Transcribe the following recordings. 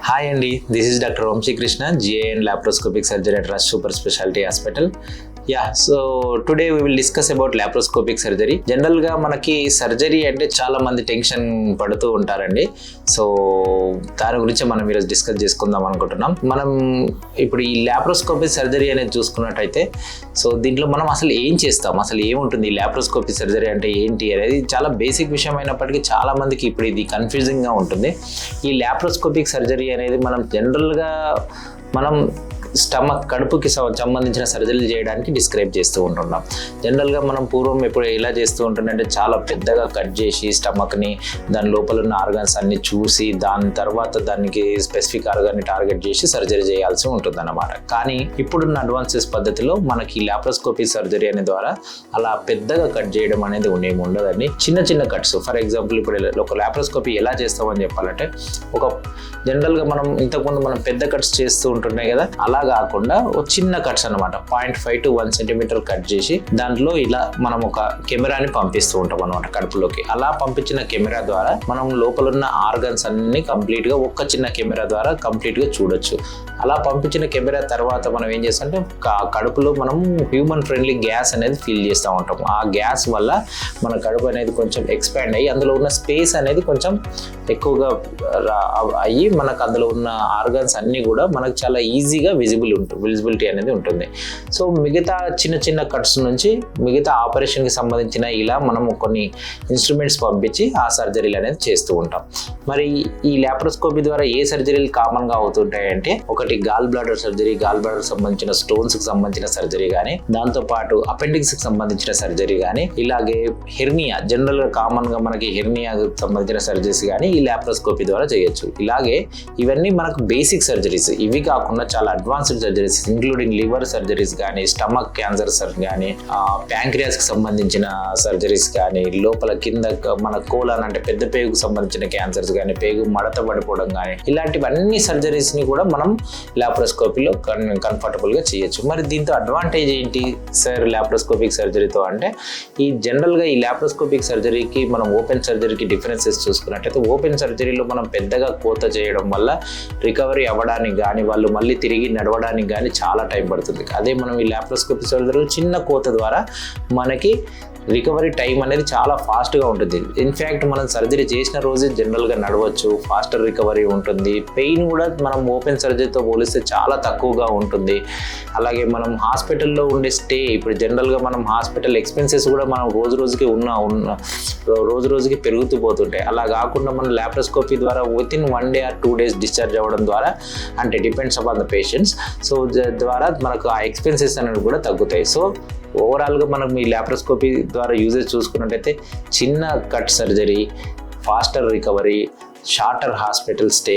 Hi అండి, this is doctor Vamsikrishna, GI and laparoscopic surgery at Rush super speciality hospital. So today we will discuss about laparoscopic surgery. జనరల్గా మనకి surgery అంటే చాలా మంది tension పడుతూ ఉంటారండి. సో దాని గురించి మనం ఈరోజు డిస్కస్ చేసుకుందాం అనుకుంటున్నాం. మనం ఇప్పుడు ఈ లాప్రోస్కోపిక్ సర్జరీ అనేది చూసుకున్నట్టయితే, సో దీంట్లో మనం అసలు ఏం చేస్తాం, అసలు ఏముంటుంది, ఈ లాప్రోస్కోపిక్ సర్జరీ అంటే ఏంటి అనేది చాలా బేసిక్ విషయం అయినప్పటికీ చాలా మందికి ఇప్పుడు ఇది కన్ఫ్యూజింగ్గా ఉంటుంది. ఈ లాప్రోస్కోపిక్ సర్జరీ అనేది మనం జనరల్గా స్టమక్ కడుపుకి సంబంధించిన సర్జరీలు చేయడానికి డిస్క్రైబ్ చేస్తూ ఉంటున్నాం. జనరల్గా మనం పూర్వం ఎప్పుడు ఎలా చేస్తూ ఉంటుందంటే చాలా పెద్దగా కట్ చేసి స్టమక్ని దాని లోపల ఉన్న ఆర్గన్స్ అన్ని చూసి దాని తర్వాత దానికి స్పెసిఫిక్ ఆర్గాన్ని టార్గెట్ చేసి సర్జరీ చేయాల్సి ఉంటుంది అన్నమాట. కానీ ఇప్పుడున్న అడ్వాన్సెస్ పద్ధతిలో మనకి లాప్రోస్కోపీ సర్జరీ అనే ద్వారా అలా పెద్దగా కట్ చేయడం అనేది ఏమి ఉండదండి. చిన్న చిన్న కట్స్, ఫర్ ఎగ్జాంపుల్ ఇప్పుడు ఒక లాప్రోస్కోపీ ఎలా చేస్తామని చెప్పాలంటే, జనరల్గా మనం ఇంతకుముందు మనం పెద్ద కట్స్ చేస్తూ ఉంటున్నాయి కదా, అలా కాకుండా ఒక చిన్న కట్స్ అనమాట 0.5 to 1 సెంటీమీటర్ కట్ చేసి దాంట్లో ఇలా మనం ఒక కెమెరాని పంపిస్తూ ఉంటాం అనమాట కడుపులోకి. అలా పంపించిన కెమెరా ద్వారా మనం లోపల ఉన్న ఆర్గన్స్ అన్ని కంప్లీట్ గా ఒక్క చిన్న కెమెరా ద్వారా కంప్లీట్ గా చూడొచ్చు. అలా పంపించిన కెమెరా తర్వాత మనం ఏం చేస్తామంటే కడుపులో మనం హ్యూమన్ ఫ్రెండ్లీ గ్యాస్ అనేది ఫిల్ చేస్తూ ఉంటాం. ఆ గ్యాస్ వల్ల మన కడుపు అనేది కొంచెం ఎక్స్పాండ్ అయ్యి అందులో ఉన్న స్పేస్ అనేది కొంచెం ఎక్కువగా అయ్యి మనకు అందులో ఉన్న ఆర్గన్స్ అన్ని కూడా మనకు చాలా ఈజీగా విజిబిలిటీ అనేది ఉంటుంది. సో మిగతా చిన్న చిన్న కట్స్ నుంచి మిగతా ఆపరేషన్కి సంబంధించిన ఇలా మనం కొన్ని ఇన్స్ట్రుమెంట్స్ పంపించి ఆ సర్జరీలు అనేది చేస్తూ ఉంటాం. మరి ఈ లాప్రోస్కోపీ ద్వారా ఏ సర్జరీలు కామన్గా అవుతుంటాయి అంటే, ఒకటి gall bladder surgery, gall bladder సంబంధించిన స్టోన్స్కి సంబంధించిన సర్జరీ కానీ, దాంతోపాటు అపెండిక్స్కి సంబంధించిన సర్జరీ కానీ, ఇలాగే హెర్నియా, జనరల్గా కామన్గా మనకి హెర్నియాకి సంబంధించిన సర్జరీస్ కానీ ఈ లాప్రోస్కోపీ ద్వారా చేయొచ్చు. ఇలాగే ఇవన్నీ మనకు బేసిక్ సర్జరీస్. ఇవి కాకుండా చాలా advanced surgeries including liver surgeries కానీ, స్టమక్ క్యాన్సర్ కానీ, ప్యాంక్రియాస్కి సంబంధించిన సర్జరీస్ కానీ, లోపల కింద మన కోలాన్ అంటే పెద్ద పేగుకు సంబంధించిన క్యాన్సర్స్ కానీ, పేగు మడత పడిపోవడం కానీ, ఇలాంటివన్నీ సర్జరీస్ని కూడా మనం లాప్రోస్కోపీలో కంఫర్టబుల్గా చేయొచ్చు. మరి దీంతో అడ్వాంటేజ్ ఏంటి సార్ లాప్రోస్కోపిక్ సర్జరీతో అంటే, ఈ జనరల్గా ఈ లాప్రోస్కోపిక్ సర్జరీకి మనం ఓపెన్ సర్జరీకి డిఫరెన్సెస్ చూసుకున్నట్టయితే, ఓపెన్ సర్జరీలో మనం పెద్దగా కోత చేయడం వల్ల రికవరీ అవ్వడానికి కానీ, వాళ్ళు మళ్ళీ తిరిగి నడవడానికి కానీ చాలా టైం పడుతుంది. అదే మనం ఈ లాప్రోస్కోపీ సర్జరీ చిన్న కోత ద్వారా మనకి రికవరీ టైం అనేది చాలా ఫాస్ట్గా ఉంటుంది. ఇన్ఫ్యాక్ట్ మనం సర్జరీ చేసిన రోజే జనరల్గా నడవచ్చు, ఫాస్టర్ రికవరీ ఉంటుంది. పెయిన్ కూడా మనం ఓపెన్ సర్జరీతో పోలిస్తే చాలా తక్కువగా ఉంటుంది. అలాగే మనం హాస్పిటల్లో ఉండే స్టే, ఇప్పుడు జనరల్గా మనం హాస్పిటల్ ఎక్స్పెన్సెస్ కూడా మనం రోజు రోజుకి పెరుగుతూ పోతుంటాయి. అలా కాకుండా మనం లాప్రోస్కోపీ ద్వారా within 1 day or 2 days discharge అవ్వడం ద్వారా, అంటే depends upon the patients, so ద్వారా మనకు ఆ ఎక్స్పెన్సెస్ అనేవి కూడా తగ్గుతాయి. సో ఓవరాల్గా మనం ఈ లాప్రోస్కోపీ ద్వారా యూజెస్ చూసుకున్నట్టయితే, చిన్న cut surgery, faster recovery, shorter hospital stay,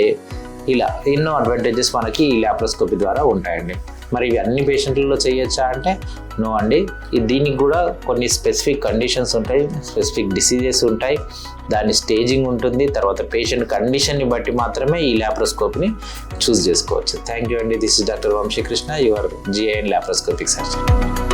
ఇలా ఎన్నో అడ్వాంటేజెస్ మనకి ఈ లాప్రోస్కోపీ ద్వారా ఉంటాయండి. మరి ఇవి అన్ని పేషెంట్లలో చేయొచ్చా అంటే నో అండి. దీనికి కూడా కొన్ని స్పెసిఫిక్ కండిషన్స్ ఉంటాయి, స్పెసిఫిక్ డిసీజెస్ ఉంటాయి, దాని స్టేజింగ్ ఉంటుంది. తర్వాత పేషెంట్ కండిషన్ని బట్టి మాత్రమే ఈ లాప్రోస్కోపీని చూస్ చేసుకోవచ్చు. థ్యాంక్ యూ అండి. This is doctor Vamsikrishna, your GI and laparoscopic surgeon.